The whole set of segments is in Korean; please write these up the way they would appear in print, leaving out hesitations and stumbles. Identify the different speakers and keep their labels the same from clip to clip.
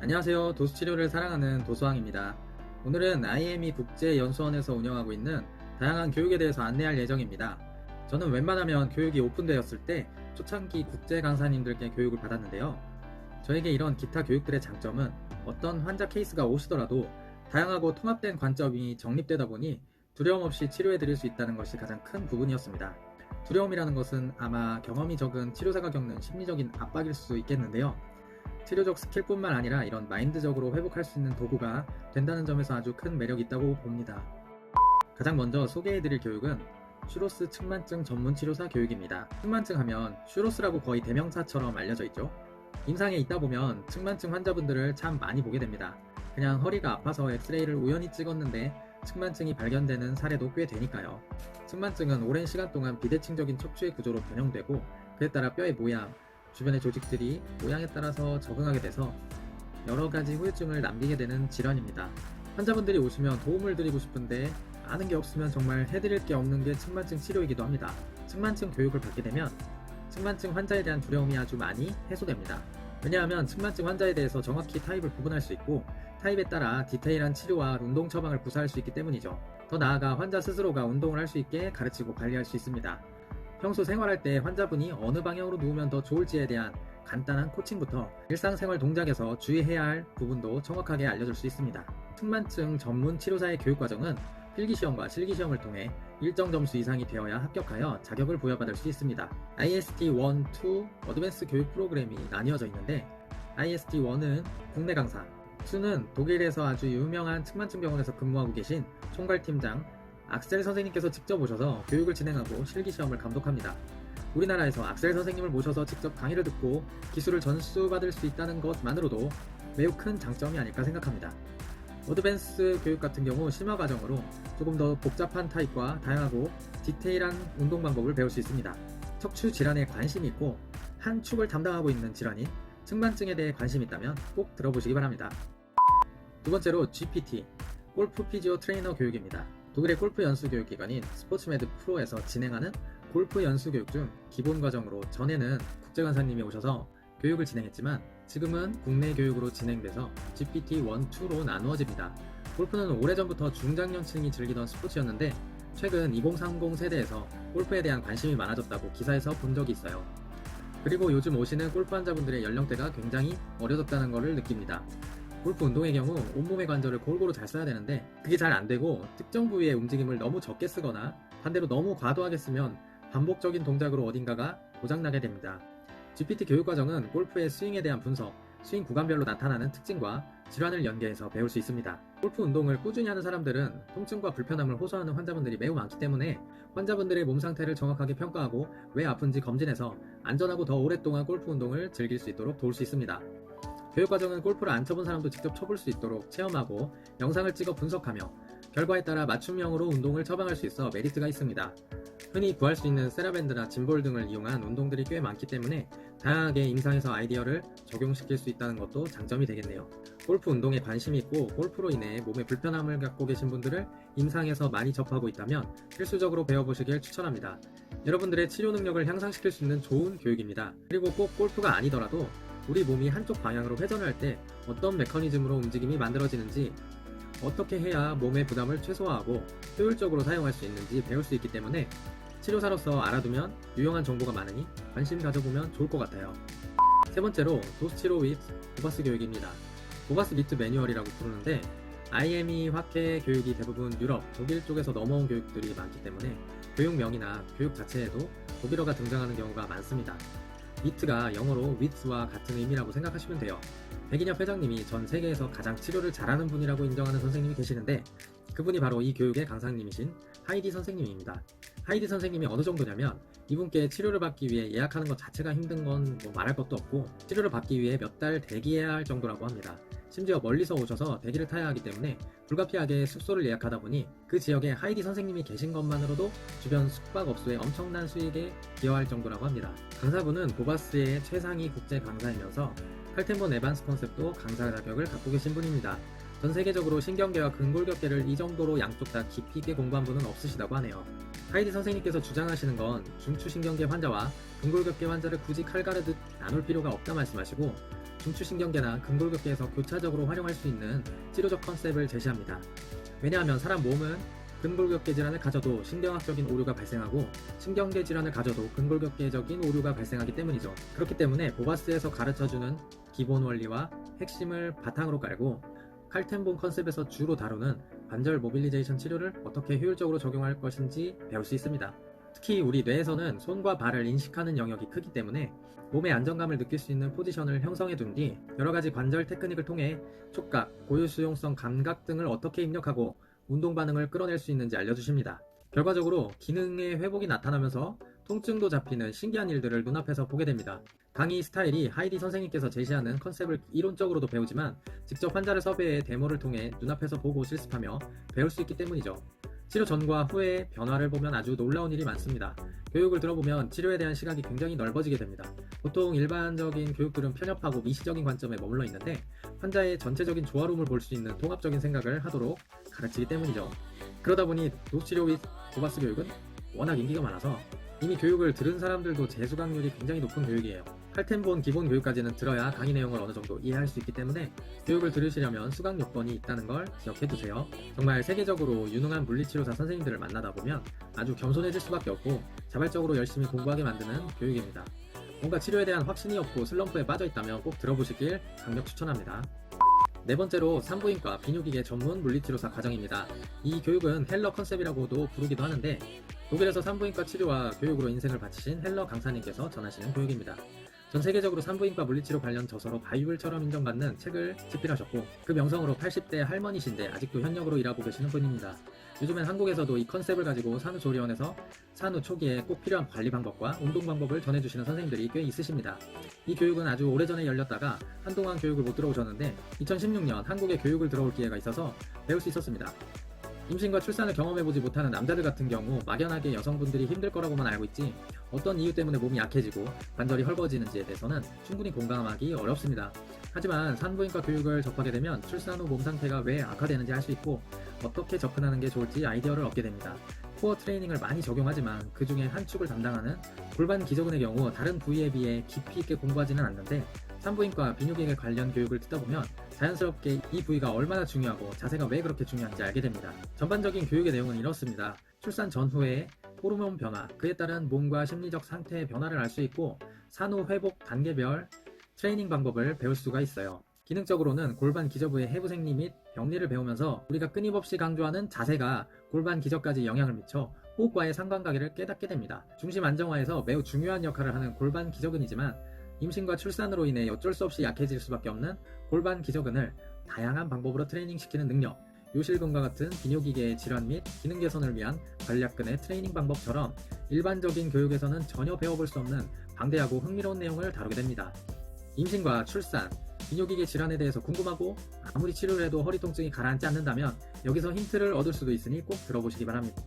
Speaker 1: 안녕하세요. 도수치료를 사랑하는 도수왕입니다. 오늘은 IME 국제연수원에서 운영하고 있는 다양한 교육에 대해서 안내할 예정입니다. 저는 웬만하면 교육이 오픈되었을 때 초창기 국제 강사님들께 교육을 받았는데요. 저에게 이런 기타 교육들의 장점은 어떤 환자 케이스가 오시더라도 다양하고 통합된 관점이 정립되다 보니 두려움 없이 치료해드릴 수 있다는 것이 가장 큰 부분이었습니다. 두려움이라는 것은 아마 경험이 적은 치료사가 겪는 심리적인 압박일 수 있겠는데요. 치료적 스킬뿐만 아니라 이런 마인드적으로 회복할 수 있는 도구가 된다는 점에서 아주 큰 매력이 있다고 봅니다. 가장 먼저 소개해드릴 교육은 슈로스 측만증 전문 치료사 교육입니다. 측만증 하면 슈로스라고 거의 대명사처럼 알려져 있죠. 임상에 있다 보면 측만증 환자분들을 참 많이 보게 됩니다. 그냥 허리가 아파서 엑스레이를 우연히 찍었는데 측만증이 발견되는 사례도 꽤 되니까요. 측만증은 오랜 시간 동안 비대칭적인 척추의 구조로 변형되고 그에 따라 뼈의 모양, 주변의 조직들이 모양에 따라서 적응하게 돼서 여러 가지 후유증을 남기게 되는 질환입니다. 환자분들이 오시면 도움을 드리고 싶은데 아는 게 없으면 정말 해드릴 게 없는 게 측만증 치료이기도 합니다. 측만증 교육을 받게 되면 측만증 환자에 대한 두려움이 아주 많이 해소됩니다. 왜냐하면 측만증 환자에 대해서 정확히 타입을 구분할 수 있고 타입에 따라 디테일한 치료와 운동 처방을 구사할 수 있기 때문이죠. 더 나아가 환자 스스로가 운동을 할 수 있게 가르치고 관리할 수 있습니다. 평소 생활할 때 환자분이 어느 방향으로 누우면 더 좋을지에 대한 간단한 코칭부터 일상생활 동작에서 주의해야 할 부분도 정확하게 알려줄 수 있습니다. 측만증 전문 치료사의 교육과정은 필기시험과 실기시험을 통해 일정 점수 이상이 되어야 합격하여 자격을 부여받을 수 있습니다. IST 1, 2 어드밴스 교육 프로그램이 나뉘어져 있는데 IST1은 국내 강사, 2는 독일에서 아주 유명한 측만증 병원에서 근무하고 계신 총괄팀장 악셀 선생님께서 직접 오셔서 교육을 진행하고 실기시험을 감독합니다. 우리나라에서 악셀 선생님을 모셔서 직접 강의를 듣고 기술을 전수받을 수 있다는 것만으로도 매우 큰 장점이 아닐까 생각합니다. 어드밴스 교육 같은 경우 심화 과정으로 조금 더 복잡한 타입과 다양하고 디테일한 운동 방법을 배울 수 있습니다. 척추 질환에 관심이 있고 한 축을 담당하고 있는 질환인 측만증에 대해 관심이 있다면 꼭 들어보시기 바랍니다. 두 번째로 GPT, 골프 피지오 트레이너 교육입니다. 독일의 골프 연수 교육기관인 스포츠메드 프로에서 진행하는 골프 연수 교육 중 기본 과정으로 전에는 국제강사님이 오셔서 교육을 진행했지만 지금은 국내 교육으로 진행돼서 GPT 1, 2로 나누어집니다. 골프는 오래전부터 중장년층이 즐기던 스포츠였는데 최근 2030 세대에서 골프에 대한 관심이 많아졌다고 기사에서 본 적이 있어요. 그리고 요즘 오시는 골프 환자분들의 연령대가 굉장히 어려졌다는 것을 느낍니다. 골프 운동의 경우 온몸의 관절을 골고루 잘 써야 되는데 그게 잘 안되고 특정 부위의 움직임을 너무 적게 쓰거나 반대로 너무 과도하게 쓰면 반복적인 동작으로 어딘가가 고장나게 됩니다. GPT 교육과정은 골프의 스윙에 대한 분석, 스윙 구간별로 나타나는 특징과 질환을 연계해서 배울 수 있습니다. 골프 운동을 꾸준히 하는 사람들은 통증과 불편함을 호소하는 환자분들이 매우 많기 때문에 환자분들의 몸 상태를 정확하게 평가하고 왜 아픈지 검진해서 안전하고 더 오랫동안 골프 운동을 즐길 수 있도록 도울 수 있습니다. 교육과정은 골프를 안 쳐본 사람도 직접 쳐볼 수 있도록 체험하고 영상을 찍어 분석하며 결과에 따라 맞춤형으로 운동을 처방할 수 있어 메리트가 있습니다. 흔히 구할 수 있는 세라밴드나 짐볼 등을 이용한 운동들이 꽤 많기 때문에 다양하게 임상에서 아이디어를 적용시킬 수 있다는 것도 장점이 되겠네요. 골프 운동에 관심이 있고 골프로 인해 몸에 불편함을 갖고 계신 분들을 임상에서 많이 접하고 있다면 필수적으로 배워보시길 추천합니다. 여러분들의 치료 능력을 향상시킬 수 있는 좋은 교육입니다. 그리고 꼭 골프가 아니더라도 우리 몸이 한쪽 방향으로 회전할 때 어떤 메커니즘으로 움직임이 만들어지는지 어떻게 해야 몸의 부담을 최소화하고 효율적으로 사용할 수 있는지 배울 수 있기 때문에 치료사로서 알아두면 유용한 정보가 많으니 관심 가져보면 좋을 것 같아요. 세 번째로 도스치료 윗 보바스 교육입니다. 보바스 미트 매뉴얼이라고 부르는데 IME 화케 교육이 대부분 유럽, 독일 쪽에서 넘어온 교육들이 많기 때문에 교육명이나 교육 자체에도 독일어가 등장하는 경우가 많습니다. 미트가 영어로 width와 같은 의미라고 생각하시면 돼요. 백인엽 회장님이 전 세계에서 가장 치료를 잘하는 분이라고 인정하는 선생님이 계시는데 그분이 바로 이 교육의 강사님이신 하이디 선생님입니다. 하이디 선생님이 어느 정도냐면 이분께 치료를 받기 위해 예약하는 것 자체가 힘든 건 뭐 말할 것도 없고 치료를 받기 위해 몇 달 대기해야 할 정도라고 합니다. 심지어 멀리서 오셔서 대기를 타야 하기 때문에 불가피하게 숙소를 예약하다 보니 그 지역에 하이디 선생님이 계신 것만으로도 주변 숙박업소에 엄청난 수익에 기여할 정도라고 합니다. 강사분은 보바스의 최상위 국제 강사이면서 칼텐본 에반스 컨셉도 강사 자격을 갖고 계신 분입니다. 전 세계적으로 신경계와 근골격계를 이 정도로 양쪽 다 깊이 있게 공부한 분은 없으시다고 하네요. 하이디 선생님께서 주장하시는 건 중추신경계 환자와 근골격계 환자를 굳이 칼 가르듯 나눌 필요가 없다 말씀하시고, 중추신경계나 근골격계에서 교차적으로 활용할 수 있는 치료적 컨셉을 제시합니다. 왜냐하면 사람 몸은 근골격계 질환을 가져도 신경학적인 오류가 발생하고, 신경계 질환을 가져도 근골격계적인 오류가 발생하기 때문이죠. 그렇기 때문에 보바스에서 가르쳐주는 기본 원리와 핵심을 바탕으로 깔고, 칼텐본 컨셉에서 주로 다루는 관절 모빌리제이션 치료를 어떻게 효율적으로 적용할 것인지 배울 수 있습니다. 특히 우리 뇌에서는 손과 발을 인식하는 영역이 크기 때문에 몸의 안정감을 느낄 수 있는 포지션을 형성해 둔 뒤 여러가지 관절 테크닉을 통해 촉각, 고유수용성 감각 등을 어떻게 입력하고 운동 반응을 끌어낼 수 있는지 알려주십니다. 결과적으로 기능의 회복이 나타나면서 통증도 잡히는 신기한 일들을 눈앞에서 보게 됩니다. 강의 스타일이 하이디 선생님께서 제시하는 컨셉을 이론적으로도 배우지만 직접 환자를 섭외해 데모를 통해 눈앞에서 보고 실습하며 배울 수 있기 때문이죠. 치료 전과 후의 변화를 보면 아주 놀라운 일이 많습니다. 교육을 들어보면 치료에 대한 시각이 굉장히 넓어지게 됩니다. 보통 일반적인 교육들은 편협하고 미시적인 관점에 머물러 있는데 환자의 전체적인 조화로움을 볼 수 있는 통합적인 생각을 하도록 가르치기 때문이죠. 그러다 보니 도치료 및 보바스 교육은 워낙 인기가 많아서 이미 교육을 들은 사람들도 재수강률이 굉장히 높은 교육이에요. 칼텐본 기본 교육까지는 들어야 강의 내용을 어느 정도 이해할 수 있기 때문에 교육을 들으시려면 수강 요건이 있다는 걸 기억해 두세요. 정말 세계적으로 유능한 물리치료사 선생님들을 만나다 보면 아주 겸손해질 수밖에 없고 자발적으로 열심히 공부하게 만드는 교육입니다. 뭔가 치료에 대한 확신이 없고 슬럼프에 빠져 있다면 꼭 들어보시길 강력 추천합니다. 네 번째로 산부인과 비뇨기계 전문 물리치료사 과정입니다. 이 교육은 헬러 컨셉이라고도 부르기도 하는데 독일에서 산부인과 치료와 교육으로 인생을 바치신 헬러 강사님께서 전하시는 교육입니다. 전 세계적으로 산부인과 물리치료 관련 저서로 바이블처럼 인정받는 책을 집필하셨고 그 명성으로 80대 할머니신데 아직도 현역으로 일하고 계시는 분입니다. 요즘엔 한국에서도 이 컨셉을 가지고 산후조리원에서 산후 초기에 꼭 필요한 관리 방법과 운동 방법을 전해주시는 선생님들이 꽤 있으십니다. 이 교육은 아주 오래전에 열렸다가 한동안 교육을 못 들어오셨는데 2016년 한국에 교육을 들어올 기회가 있어서 배울 수 있었습니다. 임신과 출산을 경험해보지 못하는 남자들 같은 경우 막연하게 여성분들이 힘들 거라고만 알고 있지 어떤 이유 때문에 몸이 약해지고 관절이 헐거워지는지에 대해서는 충분히 공감하기 어렵습니다. 하지만 산부인과 교육을 접하게 되면 출산 후 몸 상태가 왜 악화되는지 알 수 있고 어떻게 접근하는 게 좋을지 아이디어를 얻게 됩니다. 코어 트레이닝을 많이 적용하지만 그 중에 한 축을 담당하는 골반 기저근의 경우 다른 부위에 비해 깊이 있게 공부하지는 않는데 산부인과 비뇨기계 관련 교육을 듣다 보면 자연스럽게 이 부위가 얼마나 중요하고 자세가 왜 그렇게 중요한지 알게 됩니다. 전반적인 교육의 내용은 이렇습니다. 출산 전후의 호르몬 변화, 그에 따른 몸과 심리적 상태의 변화를 알 수 있고 산후 회복 단계별 트레이닝 방법을 배울 수가 있어요. 기능적으로는 골반 기저부의 해부 생리 및 병리를 배우면서 우리가 끊임없이 강조하는 자세가 골반 기저까지 영향을 미쳐 호흡과의 상관관계를 깨닫게 됩니다. 중심 안정화에서 매우 중요한 역할을 하는 골반 기저근이지만 임신과 출산으로 인해 어쩔 수 없이 약해질 수밖에 없는 골반 기저근을 다양한 방법으로 트레이닝시키는 능력, 요실금과 같은 비뇨기계의 질환 및 기능 개선을 위한 관략근의 트레이닝 방법처럼 일반적인 교육에서는 전혀 배워볼 수 없는 방대하고 흥미로운 내용을 다루게 됩니다. 임신과 출산, 비뇨기계 질환에 대해서 궁금하고 아무리 치료를 해도 허리 통증이 가라앉지 않는다면 여기서 힌트를 얻을 수도 있으니 꼭 들어보시기 바랍니다.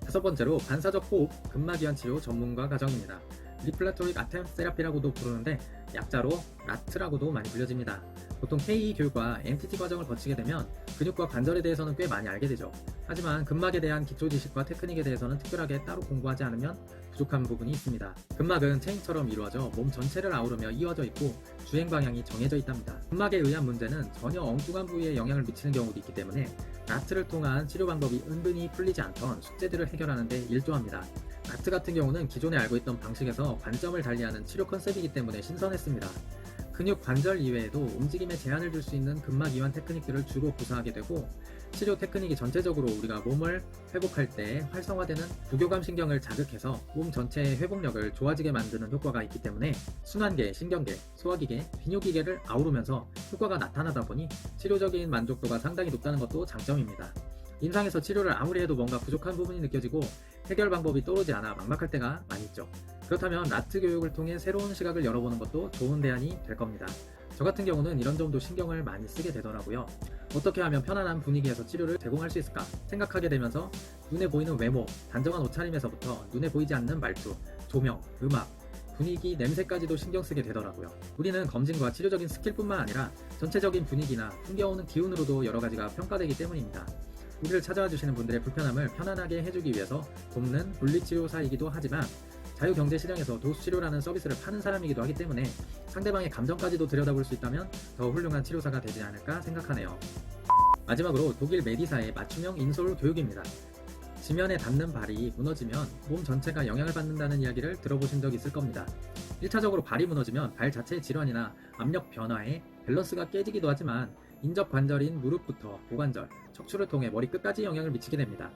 Speaker 1: 다섯 번째로 반사적 호흡, 근막이완 치료 전문가 과정입니다. 리플라토릭 아템 세라피라고도 부르는데 약자로 라트라고도 많이 불려집니다. 보통 KE 교육과 MTT 과정을 거치게 되면 근육과 관절에 대해서는 꽤 많이 알게 되죠. 하지만 근막에 대한 기초 지식과 테크닉에 대해서는 특별하게 따로 공부하지 않으면 부족한 부분이 있습니다. 근막은 체인처럼 이루어져 몸 전체를 아우르며 이어져 있고 주행 방향이 정해져 있답니다. 근막에 의한 문제는 전혀 엉뚱한 부위에 영향을 미치는 경우도 있기 때문에 라트를 통한 치료 방법이 은근히 풀리지 않던 숙제들을 해결하는 데 일조합니다. 라트 같은 경우는 기존에 알고 있던 방식에서 관점을 달리하는 치료 컨셉이기 때문에 신선했습니다. 근육 관절 이외에도 움직임에 제한을 줄 수 있는 근막 이완 테크닉들을 주로 구사하게 되고 치료 테크닉이 전체적으로 우리가 몸을 회복할 때 활성화되는 부교감 신경을 자극해서 몸 전체의 회복력을 좋아지게 만드는 효과가 있기 때문에 순환계, 신경계, 소화기계, 비뇨기계를 아우르면서 효과가 나타나다 보니 치료적인 만족도가 상당히 높다는 것도 장점입니다. 임상에서 치료를 아무리 해도 뭔가 부족한 부분이 느껴지고 해결 방법이 떠오르지 않아 막막할 때가 많이 있죠. 그렇다면 라트 교육을 통해 새로운 시각을 열어보는 것도 좋은 대안이 될 겁니다. 저 같은 경우는 이런 점도 신경을 많이 쓰게 되더라고요. 어떻게 하면 편안한 분위기에서 치료를 제공할 수 있을까 생각하게 되면서 눈에 보이는 외모, 단정한 옷차림에서부터 눈에 보이지 않는 말투, 조명, 음악, 분위기, 냄새까지도 신경 쓰게 되더라고요. 우리는 검진과 치료적인 스킬뿐만 아니라 전체적인 분위기나 풍겨오는 기운으로도 여러 가지가 평가되기 때문입니다. 우리를 찾아와 주시는 분들의 불편함을 편안하게 해주기 위해서 돕는 물리치료사이기도 하지만 자유경제시장에서 도수치료라는 서비스를 파는 사람이기도 하기 때문에 상대방의 감정까지도 들여다볼 수 있다면 더 훌륭한 치료사가 되지 않을까 생각하네요. 마지막으로 독일 메디사의 맞춤형 인솔 교육입니다. 지면에 닿는 발이 무너지면 몸 전체가 영향을 받는다는 이야기를 들어보신 적 있을 겁니다. 1차적으로 발이 무너지면 발 자체의 질환이나 압력 변화에 밸런스가 깨지기도 하지만 인접 관절인 무릎부터 고관절, 척추를 통해 머리 끝까지 영향을 미치게 됩니다.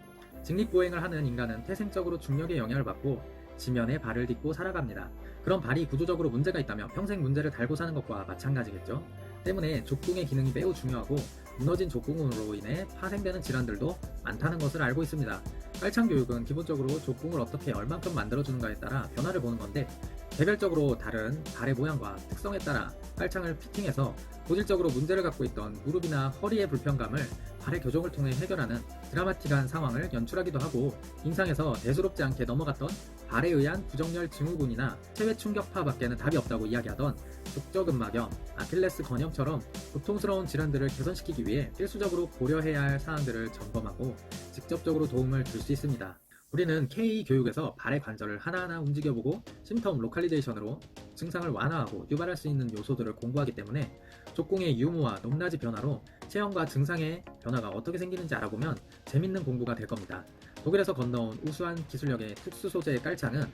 Speaker 1: 직립보행을 하는 인간은 태생적으로 중력의 영향을 받고 지면에 발을 딛고 살아갑니다. 그럼 발이 구조적으로 문제가 있다면 평생 문제를 달고 사는 것과 마찬가지겠죠. 때문에 족궁의 기능이 매우 중요하고 무너진 족궁으로 인해 파생되는 질환들도 많다는 것을 알고 있습니다. 깔창 교육은 기본적으로 족궁을 어떻게 얼만큼 만들어주는가에 따라 변화를 보는 건데 개별적으로 다른 발의 모양과 특성에 따라 깔창을 피팅해서 고질적으로 문제를 갖고 있던 무릎이나 허리의 불편감을 발의 교정을 통해 해결하는 드라마틱한 상황을 연출하기도 하고 임상에서 대수롭지 않게 넘어갔던 발에 의한 부정렬 증후군이나 체외 충격파 밖에는 답이 없다고 이야기하던 족저근막염, 아킬레스 건염처럼 고통스러운 질환들을 개선시키기 위해 필수적으로 고려해야 할 사항들을 점검하고 직접적으로 도움을 줄 수 있습니다. 우리는 KE 교육에서 발의 관절을 하나하나 움직여보고 심텀 로컬리제이션으로 증상을 완화하고 유발할 수 있는 요소들을 공부하기 때문에 족궁의 유무와 높낮이 변화로 체형과 증상의 변화가 어떻게 생기는지 알아보면 재밌는 공부가 될 겁니다. 독일에서 건너온 우수한 기술력의 특수 소재의 깔창은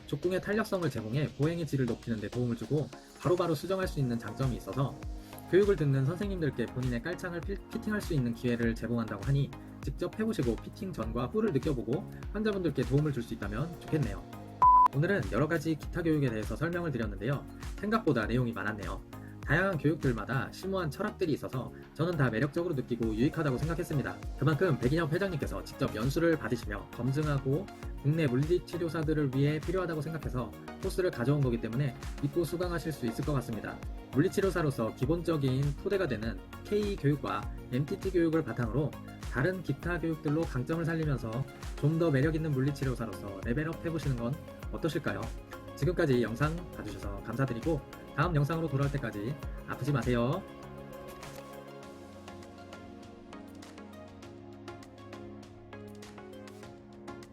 Speaker 1: 족궁의 탄력성을 제공해 보행의 질을 높이는 데 도움을 주고 바로바로 수정할 수 있는 장점이 있어서 교육을 듣는 선생님들께 본인의 깔창을 피팅할 수 있는 기회를 제공한다고 하니 직접 해보시고 피팅 전과 후를 느껴보고 환자분들께 도움을 줄 수 있다면 좋겠네요. 오늘은 여러가지 기타 교육에 대해서 설명을 드렸는데요. 생각보다 내용이 많았네요. 다양한 교육들마다 심오한 철학들이 있어서 저는 다 매력적으로 느끼고 유익하다고 생각했습니다. 그만큼 백인혁 회장님께서 직접 연수를 받으시며 검증하고 국내 물리치료사들을 위해 필요하다고 생각해서 코스를 가져온 거기 때문에 믿고 수강하실 수 있을 것 같습니다. 물리치료사로서 기본적인 토대가 되는 KE 교육과 MTT 교육을 바탕으로 다른 기타 교육들로 강점을 살리면서 좀 더 매력있는 물리치료사로서 레벨업 해보시는 건 어떠실까요? 지금까지 영상 봐주셔서 감사드리고 다음 영상으로 돌아올 때까지 아프지 마세요.